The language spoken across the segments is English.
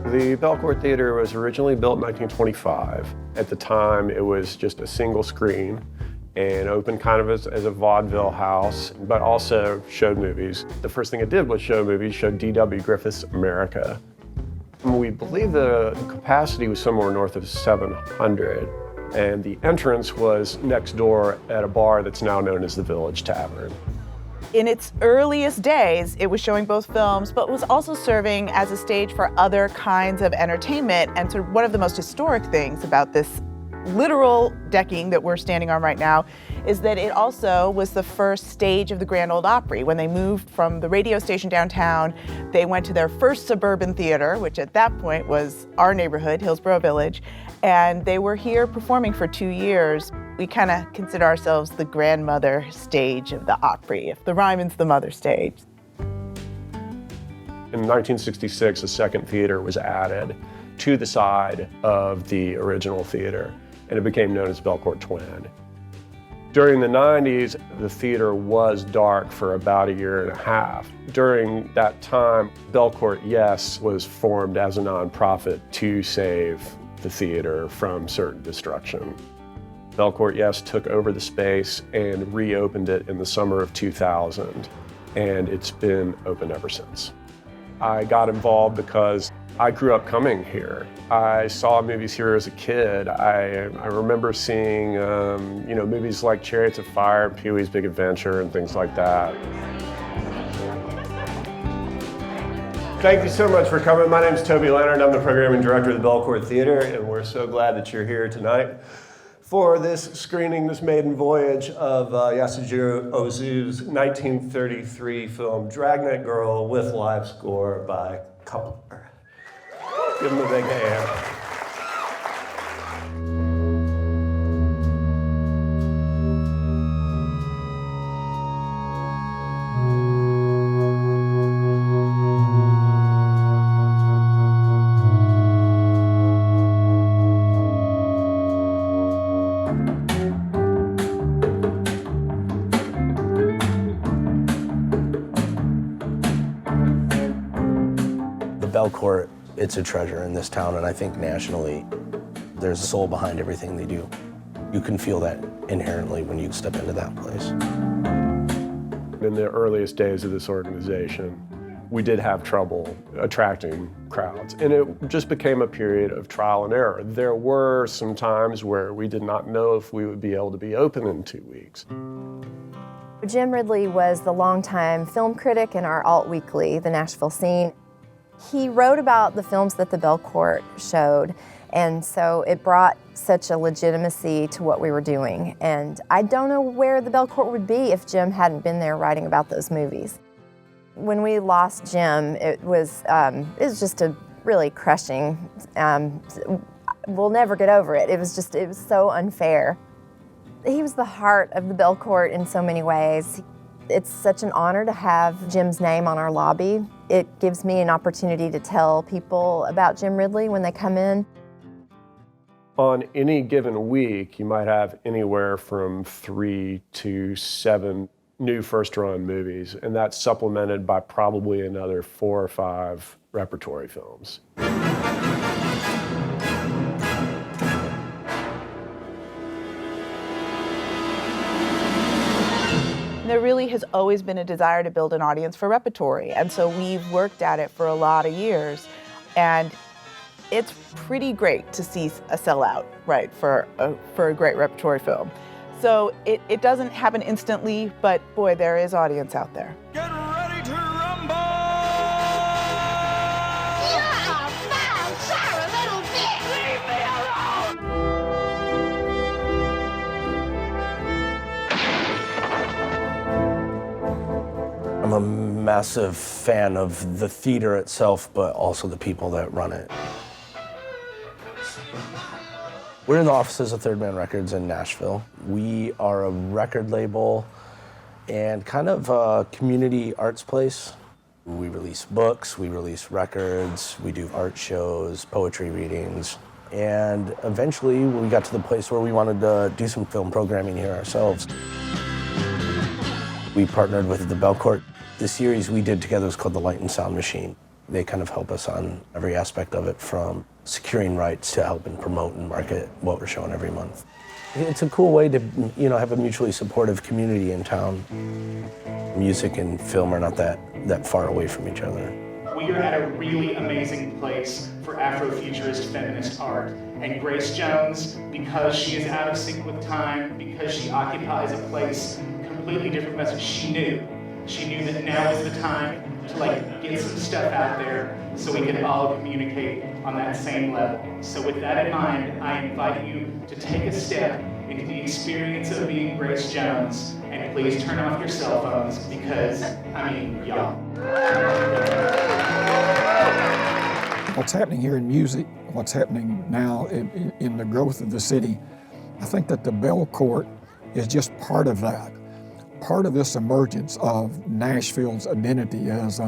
The Belcourt Theater was originally built in 1925. At the time, it was just a single screen and opened kind of as a vaudeville house, but also showed movies. The first thing it did was show movies, showed D.W. Griffith's America. We believe the capacity was somewhere north of 700, and the entrance was next door at a bar that's now known as the Village Tavern. In its earliest days, it was showing both films, but was also serving as a stage for other kinds of entertainment. And so one of the most historic things about this literal decking that we're standing on right now is that it also was the first stage of the Grand Ole Opry. When they moved from the radio station downtown, they went to their first suburban theater, which at that point was our neighborhood, Hillsborough Village, and they were here performing for 2 years. We kind of consider ourselves the grandmother stage of the Opry, if the Ryman's the mother stage. In 1966, a second theater was added to the side of the original theater, and it became known as Belcourt Twin. During the 90s, the theater was dark for about 1.5 years. During that time, Belcourt Yes was formed as a nonprofit to save the theater from certain destruction. Belcourt Yes took over the space and reopened it in the summer of 2000, and it's been open ever since. I got involved because I grew up coming here. I saw movies here as a kid. I remember seeing movies like Chariots of Fire, Pee-wee's Big Adventure, and things like that. Thank you so much for coming. My name is Toby Leonard. I'm the programming director of the Belcourt Theater, and we're so glad that you're here tonight for this screening, this maiden voyage of Yasujiro Ozu's 1933 film Dragnet Girl with live score by Cofounder. Give him a big hand. Belcourt, it's a treasure in this town, and I think nationally, there's a soul behind everything they do. You can feel that inherently when you step into that place. In the earliest days of this organization, we did have trouble attracting crowds, and it just became a period of trial and error. There were some times where we did not know if we would be able to be open in 2 weeks. Jim Ridley was the longtime film critic in our alt weekly, The Nashville Scene. He wrote about the films that the Belcourt showed, and so it brought such a legitimacy to what we were doing. And I don't know where the Belcourt would be if Jim hadn't been there writing about those movies. When we lost Jim, it was just a really crushing, we'll never get over it. It was so unfair. He was the heart of the Belcourt in so many ways. It's such an honor to have Jim's name on our lobby. It gives me an opportunity to tell people about Jim Ridley when they come in. On any given week, you might have anywhere from 3 to 7 new first-run movies, and that's supplemented by probably another 4 or 5 repertory films. There really has always been a desire to build an audience for repertory, and so we've worked at it for a lot of years, and it's pretty great to see a sellout, right, for a great repertory film. So it doesn't happen instantly, but boy, there is audience out there. Get ready to rumble! Yeah, foul, sorry, little bitch! Leave me alone! I'm a massive fan of the theater itself, but also the people that run it. We're in the offices of Third Man Records in Nashville. We are a record label and kind of a community arts place. We release books, we release records, we do art shows, poetry readings, and eventually we got to the place where we wanted to do some film programming here ourselves. We partnered with the Belcourt. The series we did together was called The Light and Sound Machine. They kind of help us on every aspect of it, from securing rights to helping promote and market what we're showing every month. It's a cool way to, have a mutually supportive community in town. Music and film are not that far away from each other. We are at a really amazing place for Afrofuturist feminist art. And Grace Jones, because she is out of sync with time, because she occupies a place completely different message, she knew that now is the time to get some stuff out there so we can all communicate on that same level. So with that in mind, I invite you to take a step into the experience of being Grace Jones, and please turn off your cell phones because, y'all. What's happening here in music, what's happening now in the growth of the city, I think that the Belcourt is just part of that. Part of this emergence of Nashville's identity as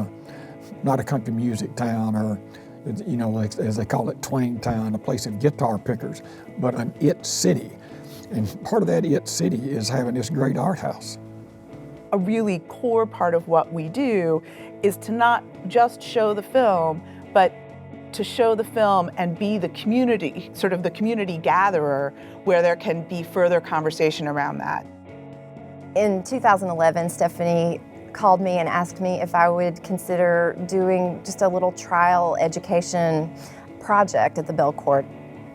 not a country music town, or as they call it, Twang Town, a place of guitar pickers, but an it city. And part of that it city is having this great art house. A really core part of what we do is to not just show the film, but to show the film and be the community, sort of the community gatherer, where there can be further conversation around that. In 2011, Stephanie called me and asked me if I would consider doing just a little trial education project at the Belcourt.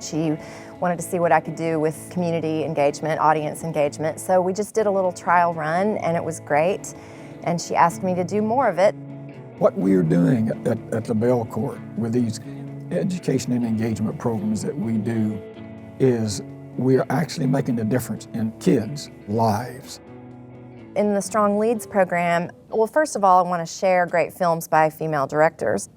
She wanted to see what I could do with community engagement, audience engagement. So we just did a little trial run, and it was great. And she asked me to do more of it. What we're doing at the Belcourt with these education and engagement programs that we do is we're actually making a difference in kids' lives. In the Strong Leads program, well, first of all, I want to share great films by female directors,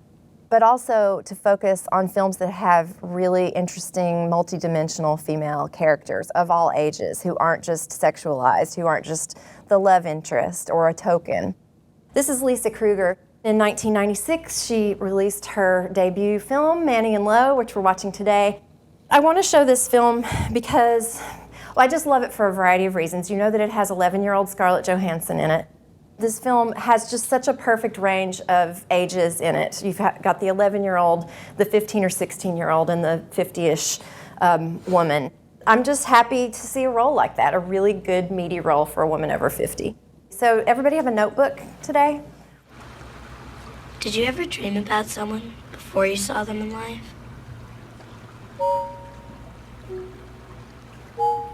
but also to focus on films that have really interesting, multidimensional female characters of all ages, who aren't just sexualized, who aren't just the love interest or a token. This is Lisa Kruger. In 1996, she released her debut film, Manny and Low, which we're watching today. I want to show this film because I just love it for a variety of reasons. You know that it has 11-year-old Scarlett Johansson in it. This film has just such a perfect range of ages in it. You've got the 11-year-old, the 15 or 16-year-old, and the 50-ish woman. I'm just happy to see a role like that, a really good, meaty role for a woman over 50. So everybody have a notebook today? Did you ever dream about someone before you saw them in life?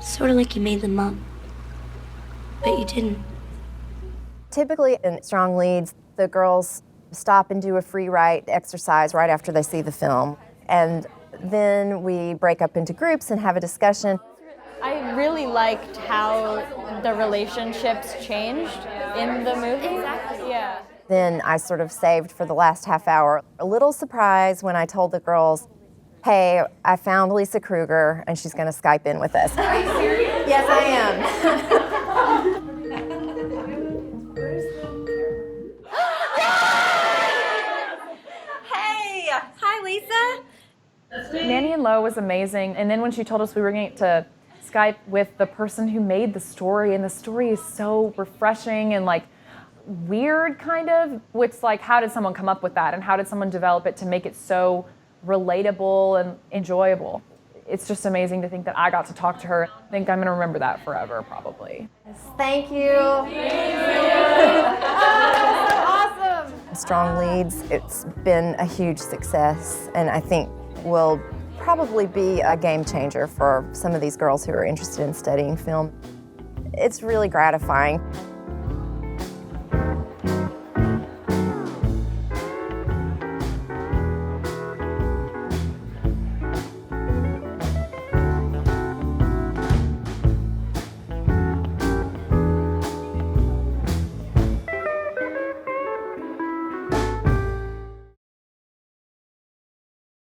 Sort of like you made them up, but you didn't. Typically in Strong Leads, the girls stop and do a free write exercise right after they see the film. And then we break up into groups and have a discussion. I really liked how the relationships changed in the movie. Exactly. Yeah. Then I sort of saved for the last half hour a little surprise when I told the girls, hey, I found Lisa Kruger and she's gonna Skype in with us. Are you serious? Yes, I am. Hey! Hi, Lisa! Manny and Low was amazing, and then when she told us we were going to Skype with the person who made the story, and the story is so refreshing and weird kind of, which how did someone come up with that, and how did someone develop it to make it so relatable and enjoyable? It's just amazing to think that I got to talk to her. I think I'm gonna remember that forever, probably. Thank you. Awesome! Strong Leads, it's been a huge success, and I think will probably be a game changer for some of these girls who are interested in studying film. It's really gratifying.